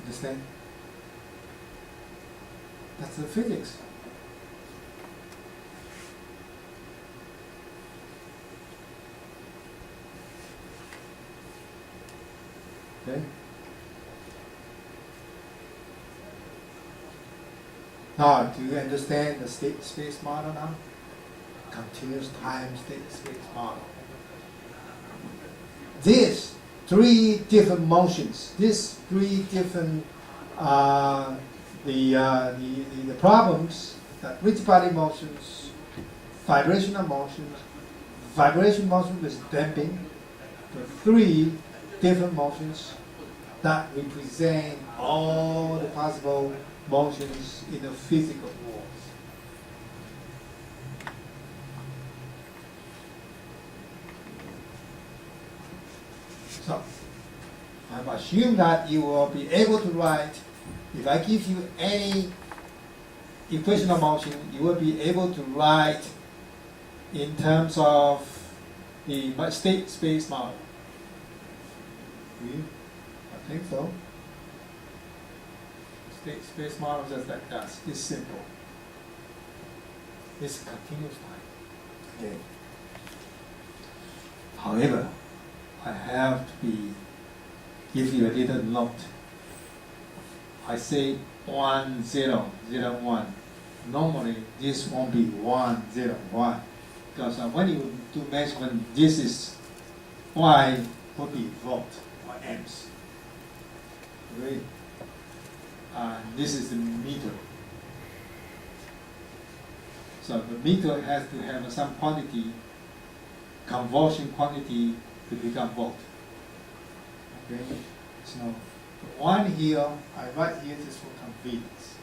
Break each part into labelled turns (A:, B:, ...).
A: Understand? That's the physics. Okay? Now, do you understand the state-space model now? Continuous time state-space model. These three different motions, these three different the problems, that rigid body motions, vibration motion with damping, the three different motions that represent all the possible motions in the physical world. So, I assume that you will be able to write, if I give you any equation of motion, you will be able to write in terms of the state-space model. I think so. State-space model just like that. It's simple. It's continuous time. Okay. However, I have to give you a little note. I say 1, 0, 0, 1. Normally, this won't be 1, 0, 1. Because when you do measurement, this is Y will be volt or amps. Okay? This is the meter. So the meter has to have some quantity, conversion quantity to become volt. Okay? So the 1 here, I write here just for convenience.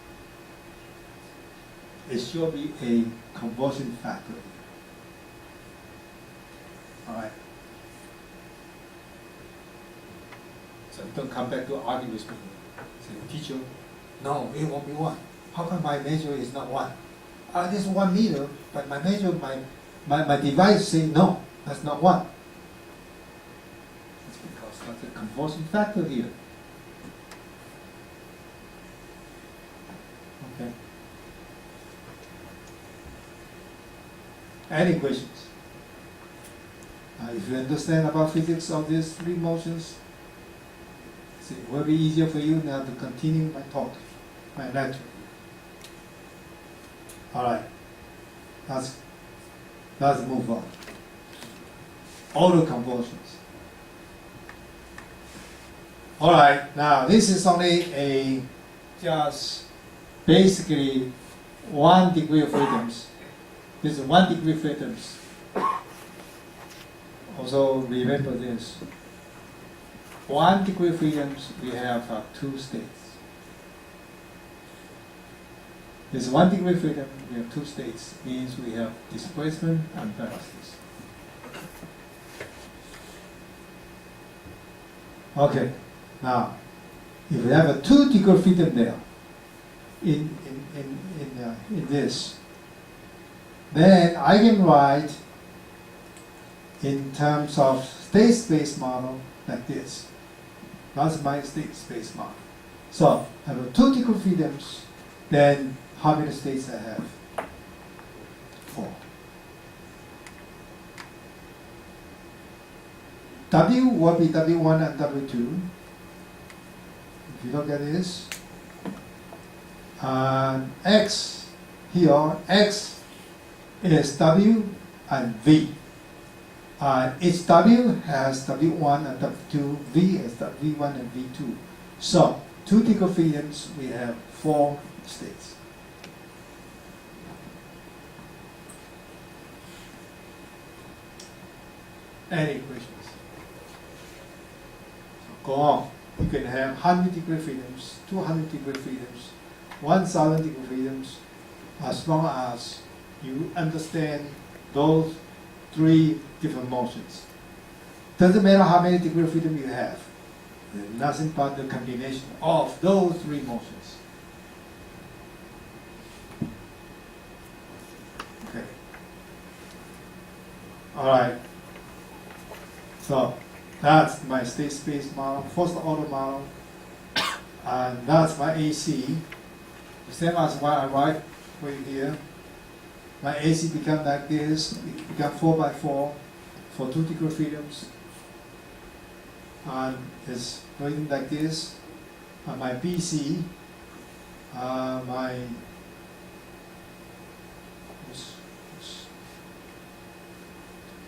A: It should be a conversion factor. Alright. So don't come back to argue with me. Say, teacher, no, it won't be 1. How come my measure is not 1? This is 1 meter, but my measure, my device say no, that's not 1. It's because that's a conversion factor here. Okay. Any questions? If you understand about physics of these three motions, it will be easier for you now to continue my talk, my lecture. Alright, let's move on. Auto conversions. Alright, now this is only just basically 1 degree of freedoms. This is 1 degree freedoms. Also remember this. 1 degree freedoms, we have 2 states. This 1 degree freedom, we have 2 states, means we have displacement and velocities. Okay, now, if we have a 2 degree freedom there, in this, then I can write in terms of state-space model like this. That's my state-space model. So I have 2 degree freedoms, then how many states I have? 4. W will be W1 and W2. If you look at this, X here, X is W and V. Each W has W1 and W2, V is V1 and V2. So, 2 degree freedoms, we have 4 states. Any questions? So go on. You can have 100 degree freedoms, 200 degree freedoms, 1000 degree freedoms, as long as you understand those 3 different motions. Doesn't matter how many degree freedom you have. There's nothing but the combination of those 3 motions. Okay. Alright. So that's my state space model, first order model. And that's my AC. The same as what I write for you here. My AC become like this. It become 4 by 4 for 2 degree freedoms. And it's written like this. And my BC, my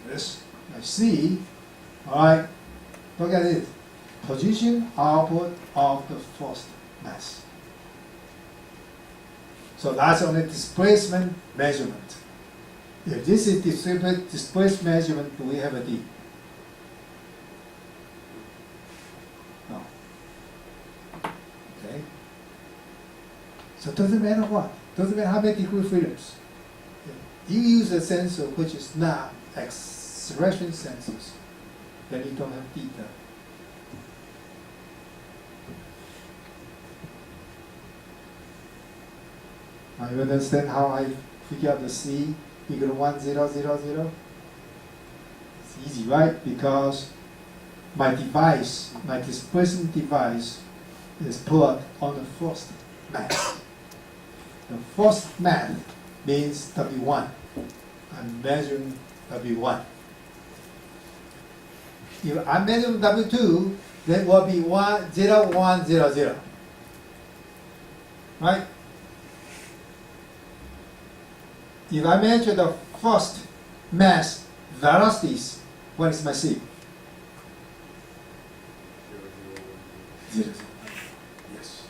A: my C, alright, look at it. Position output of the forced mass. So that's only displacement measurement. If this is displacement measurement, do we have a D? No. Okay. So it doesn't matter what. Doesn't matter how many degree freedoms. You use a sensor which is not acceleration sensors, then you don't have theta. Now you understand how I figure out the C equal to 1, 0, 0, 0? It's easy, right? Because my device, my displacement device, is put on the forced mass. The forced mass means W1. I'm measuring W1. If I measure W2, then it will be 1, 0, 1, 0, 0. Right? If I measure the first mass velocities, what is my C? 0, 0. Yes.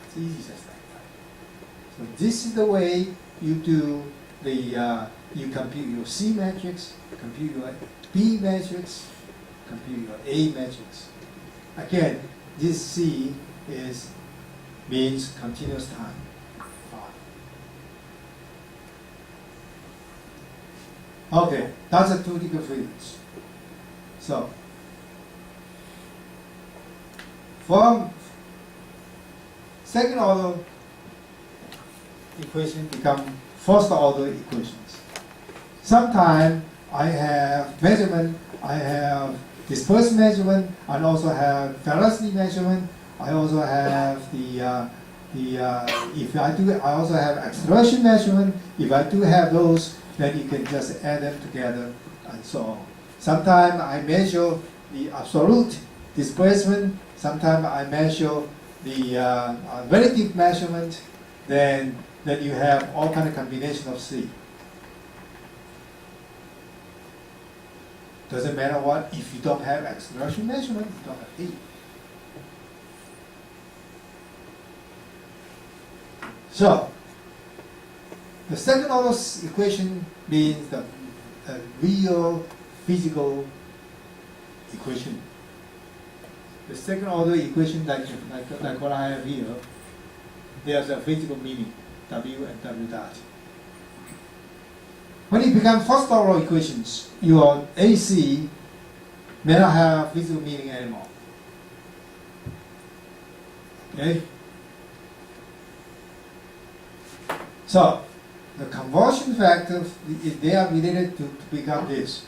A: It's easy just like that. So this is the way you do the, you compute your C matrix, compute your B matrix, compute your A matrix. Again, this C means continuous time. Okay, that's the 2 degree freedoms. So, from second order equation become first order equations. Sometimes I have measurement, I have dispersed measurement, and also have velocity measurement. I also have if I do, I also have acceleration measurement. If I do have those, then you can just add them together and so on. Sometimes I measure the absolute displacement. Sometimes I measure the relative measurement. Then you have all kind of combination of C. Doesn't matter what, if you don't have acceleration measurement, you don't have E. So, the second order equation means the real physical equation. The second order equation, like what I have here, there's a physical meaning, W and W dot. When it becomes first order equations, your AC may not have physical meaning anymore. Okay? So, the conversion factor, they are related to become this.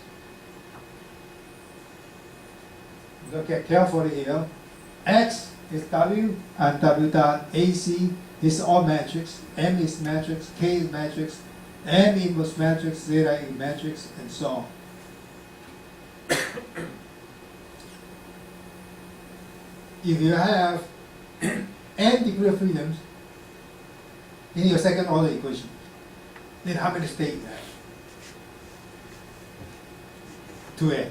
A: Look at carefully here. X is W and W dot AC. This is all matrix. M is matrix, K is matrix, M inverse matrix, zeta is matrix, and so on. If you have n degree of freedoms in your second order equation, then how many states you have? 2n.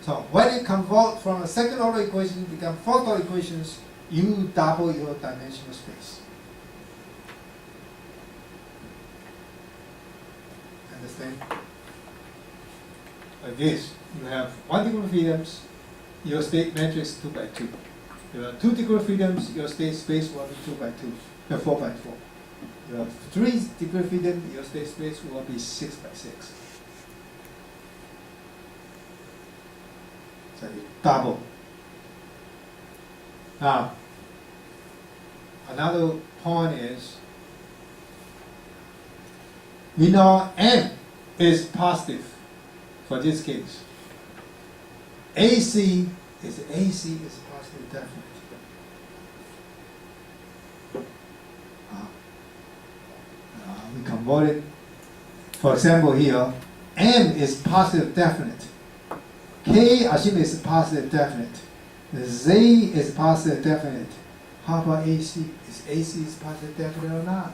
A: So when you convert from a second order equation to become first order equations, you double your dimensional space. Understand? Like this, you have 1 degree of freedoms, your state matrix 2 by 2. You have 2 degree of freedoms, your state space will be 2 by 2, 4 by 4. You have 3 degree of freedom, your state space will be 6 by 6. So you double. Now, another point is, we know M is positive for this case. AC is AC is positive definite. We convert it. For example, here, M is positive definite. K, assume is positive definite. Z is positive definite. How about AC? Is AC is positive definite or not?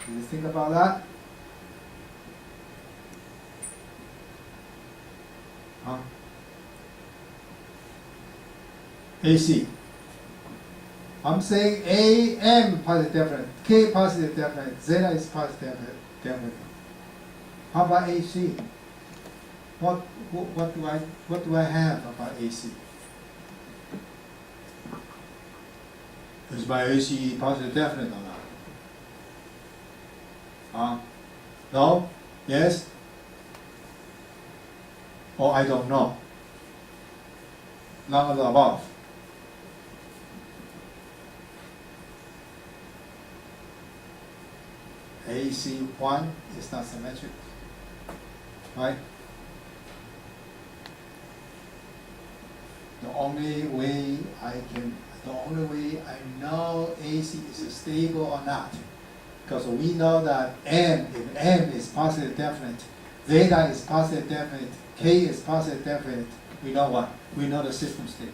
A: Can you think about that? Huh? AC. I'm saying AM positive definite, K positive definite, Z is positive definite. How about AC? What do I have about AC? Is my AC positive definite or not? No? Yes? Or I don't know? None of the above. AC1 is not symmetric, right? The only way I know AC is stable or not, because we know that if M is positive definite, zeta is positive definite, K is positive definite, we know what? We know the system is stable.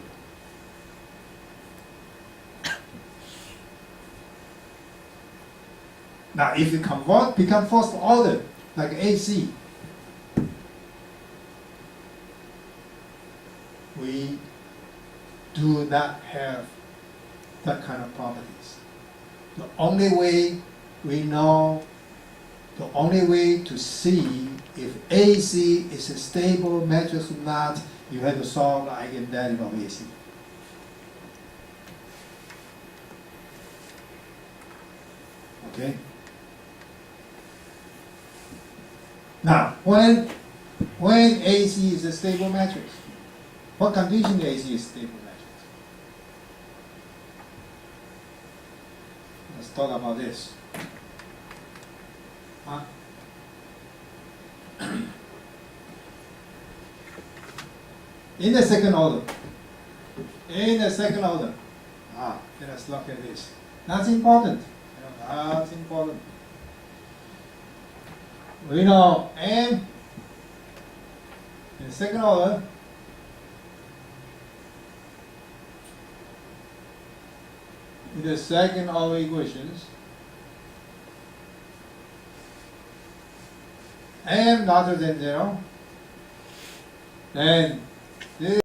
A: Now, if you become first order, like AC, we do not have that kind of properties. The only way we know, the only way to see if AC is a stable matrix or not, you have to solve the eigenvalue of AC. Okay? Now, when AC is a stable matrix, what condition AC is a stable matrix? Let's talk about this. In the second order, let us look at this. That's important. That's important. We know M in the second order in the second order equations, M larger than 0, then this